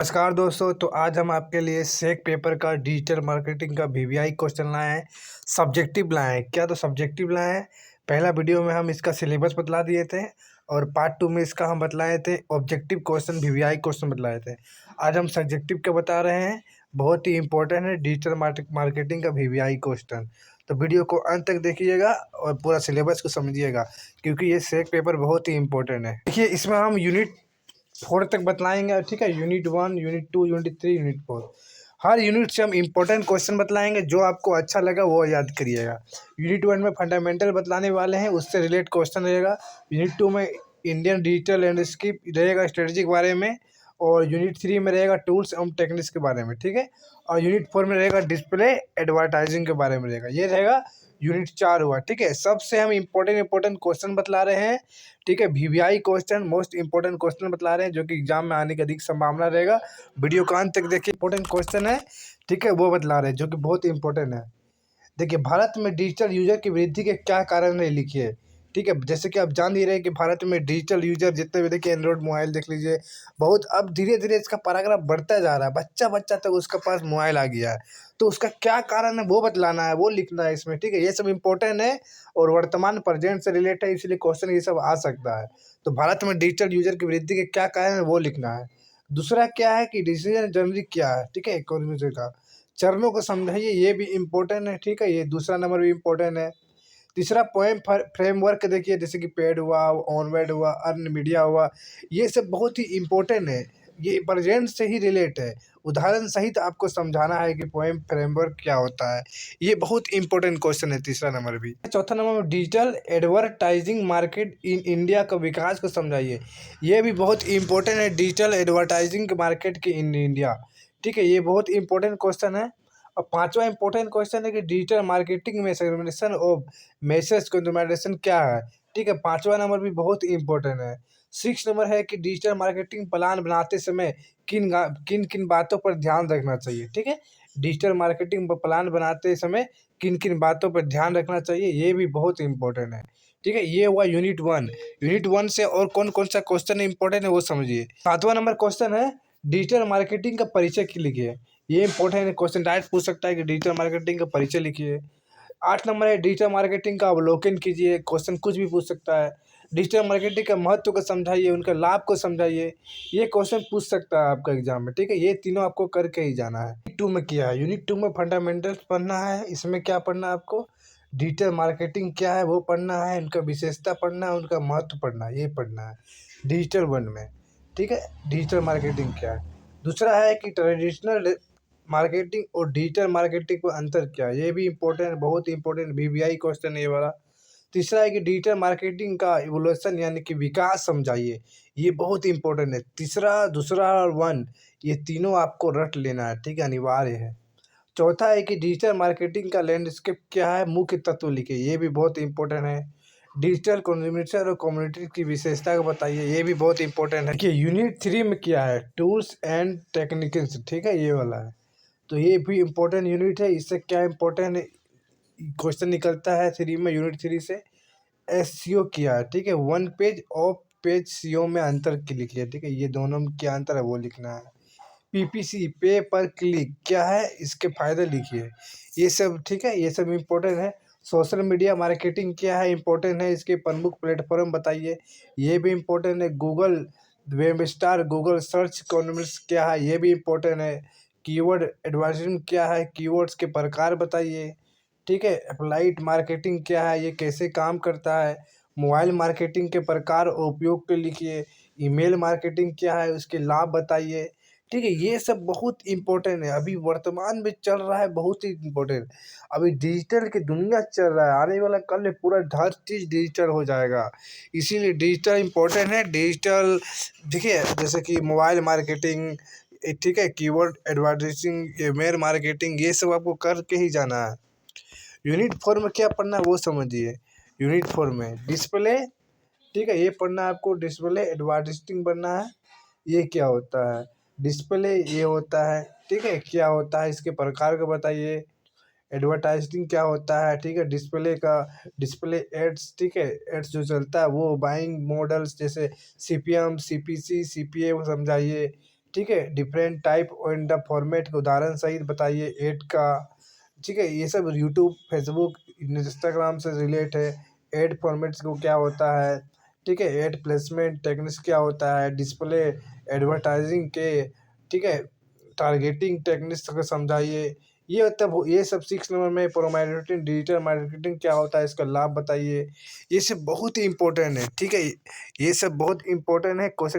नमस्कार दोस्तों। तो आज हम आपके लिए सेक पेपर का डिजिटल मार्केटिंग का वीवीआई क्वेश्चन लाए हैं। सब्जेक्टिव लाए हैं क्या? तो सब्जेक्टिव लाए हैं। पहला वीडियो में हम इसका सिलेबस बतला दिए थे और पार्ट 2 में इसका हम बतलाए थे ऑब्जेक्टिव क्वेश्चन, वीवीआई क्वेश्चन बतलाए थे। आज हम सब्जेक्टिव का बता रहे हैं। बहुत ही इंपॉर्टेंट है डिजिटल मार्केटिंग का वीवीआई क्वेश्चन। तो वीडियो को अंत तक देखिएगा और पूरा सिलेबस को समझिएगा, क्योंकि ये सेक पेपर बहुत ही इंपॉर्टेंट है। देखिए, इसमें हम यूनिट 4 तक बतलाएंगे, ठीक है। यूनिट 1, यूनिट 2, यूनिट 3, यूनिट 4, हर यूनिट से हम इंपॉर्टेंट क्वेश्चन बतलाएंगे। जो आपको अच्छा लगा वो याद करिएगा। यूनिट 1 में फंडामेंटल बतलाने वाले हैं, उससे रिलेटेड क्वेश्चन रहेगा। यूनिट 2 में इंडियन डिजिटल लैंडस्केप रहेगा, स्ट्रेटजी के बारे में। और यूनिट 3 में रहेगा टूल्स एंड टेक्निक्स के बारे में, ठीक है। और यूनिट 4 में रहेगा डिस्प्ले एडवर्टाइजिंग के बारे में रहेगा। ये रहेगा यूनिट 4 हुआ, ठीक है। सबसे हम इंपॉर्टेंट क्वेश्चन बतला रहे हैं, ठीक है। VVI question, most important question बतला रहे हैं, जो कि एग्जाम में आने की अधिक संभावना रहेगा। वीडियो को अंत तक देखिए। इंपॉर्टेंट क्वेश्चन है, ठीक है, वो बतला रहे हैं, जो कि बहुत इंपॉर्टेंट है। देखिए, भारत में डिजिटल यूजर की वृद्धि के क्या कारण है, लिखिए, ठीक है। जैसे कि आप जान ही रहे हैं कि भारत में डिजिटल यूजर जितने भी, देखिए एंड्रॉइड मोबाइल देख लीजिए, बहुत अब धीरे धीरे इसका पैराग्राफ बढ़ता जा रहा है। बच्चा बच्चा तक उसके पास मोबाइल आ गया है। तो उसका क्या कारण है वो बतलाना है, वो लिखना है इसमें, ठीक है। ये सब इंपॉर्टेंट है और वर्तमान प्रेजेंट से रिलेटेड है, इसलिए क्वेश्चन ये सब आ सकता है। तो भारत में डिजिटल यूजर की वृद्धि के क्या कारण है वो लिखना है। दूसरा क्या है कि डिसीजन जनवरी क्या है, ठीक है, इकोनॉमी का चरणों को समझाइए, ये भी इम्पोर्टेंट है, ठीक है। ये दूसरा नंबर भी इम्पोर्टेंट है। तीसरा पोएम फ्रेमवर्क देखिए, जैसे कि पेड हुआ, ऑनवर्ड हुआ, अर्न मीडिया हुआ, ये सब बहुत ही इम्पोर्टेंट है। ये प्रेजेंट से ही रिलेट है। उदाहरण सहित आपको समझाना है कि पोएम फ्रेमवर्क क्या होता है। ये बहुत इंपॉर्टेंट क्वेश्चन है, तीसरा नंबर भी। चौथा नंबर में digital advertising market in India का विकास को समझाइए। ये भी बहुत इंपॉर्टेंट है, डिजिटल एडवर्टाइजिंग मार्केट की इन इंडिया, ठीक है। ये बहुत इंपॉर्टेंट क्वेश्चन है। और पांचवा इंपॉर्टेंट क्वेश्चन है कि डिजिटल मार्केटिंग में सेगमेंटेशन ऑफ मैसेज कंज्यूमराइजेशन क्या है, ठीक है। पांचवा नंबर भी बहुत इंपॉर्टेंट है। 6 नंबर है कि डिजिटल मार्केटिंग प्लान बनाते समय किन किन किन बातों पर ध्यान रखना चाहिए, ठीक है। डिजिटल मार्केटिंग प्लान बनाते समय किन किन बातों पर ध्यान रखना चाहिए, ये भी बहुत इंपॉर्टेंट है, ठीक है। ये हुआ यूनिट 1। यूनिट 1 से और कौन कौन सा क्वेश्चन इंपॉर्टेंट है वो समझिए। 7वां नंबर क्वेश्चन है डिजिटल मार्केटिंग का परिचय लिखिए। ये इंपॉर्टेंट है, क्वेश्चन डायरेक्ट पूछ सकता है कि डिजिटल मार्केटिंग का परिचय लिखिए। 8 नंबर है डिजिटल मार्केटिंग का अवलोकन कीजिए। क्वेश्चन कुछ भी पूछ सकता है। डिजिटल मार्केटिंग का महत्व को समझाइए, उनका लाभ को समझाइए। ये क्वेश्चन पूछ सकता है आपका एग्जाम में, ठीक है। ये तीनों आपको करके ही जाना है। यूनिट 2 में क्या है? यूनिट 2 में फंडामेंटल्स पढ़ना है। इसमें क्या पढ़ना है आपको? डिजिटल मार्केटिंग क्या है वो पढ़ना है, उनका विशेषता पढ़ना है, उनका महत्व पढ़ना है, ये पढ़ना है डिजिटल 1 में, ठीक है। डिजिटल मार्केटिंग क्या है। दूसरा है कि ट्रेडिशनल मार्केटिंग और डिजिटल मार्केटिंग में अंतर क्या है। ये भी इंपॉर्टेंट, बहुत इंपॉर्टेंट वीवीआई क्वेश्चन है ये वाला। तीसरा है कि डिजिटल मार्केटिंग का इवोल्यूशन यानी कि विकास समझाइए। ये बहुत इंपॉर्टेंट है। तीसरा, दूसरा और 1, ये तीनों आपको रट लेना है, ठीक है, अनिवार्य है। चौथा है कि डिजिटल मार्केटिंग का लैंडस्केप क्या है, मुख्य तत्व लिखिए। ये भी बहुत इंपॉर्टेंट है। डिजिटल कम्युनिकेशन और कम्युनिटी की विशेषता को बताइए। ये भी बहुत इंपॉर्टेंट है। देखिए, यूनिट 3 में क्या है? टूल्स एंड टेक्निक्स, ठीक है, ये वाला है। तो ये भी इम्पोर्टेंट यूनिट है। इससे क्या इम्पोर्टेंट क्वेश्चन निकलता है 3 में, यूनिट 3 से एसईओ क्या है, ठीक है। 1 पेज और पेज सीओ में अंतर की लिखिए, ठीक है। ये दोनों में क्या अंतर है वो लिखना है। पीपीसी, पे पर क्लिक, क्या है, इसके फायदे लिखिए। ये सब, ठीक है, ये सब इम्पोर्टेंट है। सोशल मीडिया मार्केटिंग क्या है, इम्पोर्टेंट है। इसके प्रमुख प्लेटफॉर्म बताइए। ये भी इम्पोर्टेंट है। Google web star, Google search converse क्या है, ये भी इम्पोर्टेंट है। कीवर्ड एडवर्टाइजिंग क्या है, कीवर्ड्स के प्रकार बताइए, ठीक है। अप्लाइड मार्केटिंग क्या है, ये कैसे काम करता है। मोबाइल मार्केटिंग के प्रकार और उपयोग के लिखिए। ईमेल मार्केटिंग क्या है, उसके लाभ बताइए, ठीक है। ये सब बहुत इंपॉर्टेंट है, अभी वर्तमान में चल रहा है, बहुत ही इंपॉर्टेंट। अभी डिजिटल की दुनिया चल रहा है, आने वाला कल में पूरा हर चीज़ डिजिटल हो जाएगा। इसीलिए डिजिटल इंपॉर्टेंट है। डिजिटल, देखिए, जैसे कि मोबाइल मार्केटिंग, ठीक है, कीवर्ड एडवर्टाइजिंग, ईमेल मार्केटिंग, ये सब आपको करके ही जाना है। यूनिट 4 में क्या पढ़ना है वो समझिए। यूनिट 4 में डिस्प्ले, ठीक है, ये पढ़ना है आपको। डिस्प्ले एडवर्टाइजिंग पढ़ना है। ये क्या होता है? डिस्प्ले ये होता है, ठीक है, क्या होता है, इसके प्रकार को बताइए। एडवर्टाइजिंग क्या होता है, ठीक है। डिस्प्ले का, डिस्प्ले एड्स, ठीक है, एड्स जो चलता है वो बाइंग मॉडल्स, जैसे सीपीएम, सीपीसी, सीपीए वो समझाइए, ठीक है। Different type and the format के उदाहरण सहित बताइए ऐड का। ठीक है, ये सब यूट्यूब, फेसबुक, इंस्टाग्राम से रिलेट है। ऐड फॉर्मेट्स को क्या होता है, ठीक है। ऐड प्लेसमेंट टेक्निक्स क्या होता है, डिस्प्ले एडवर्टाइजिंग के, ठीक है। टारगेटिंग टेक्निक्स को समझाइए। ये सब 6 नंबर में प्रोमार्केटिंग, डिजिटल मार्केटिंग क्या होता है, इसका लाभ बताइए। ये सब बहुत ही इंपॉर्टेंट है, ठीक है। ये सब बहुत इंपॉर्टेंट है क्वेश्चन।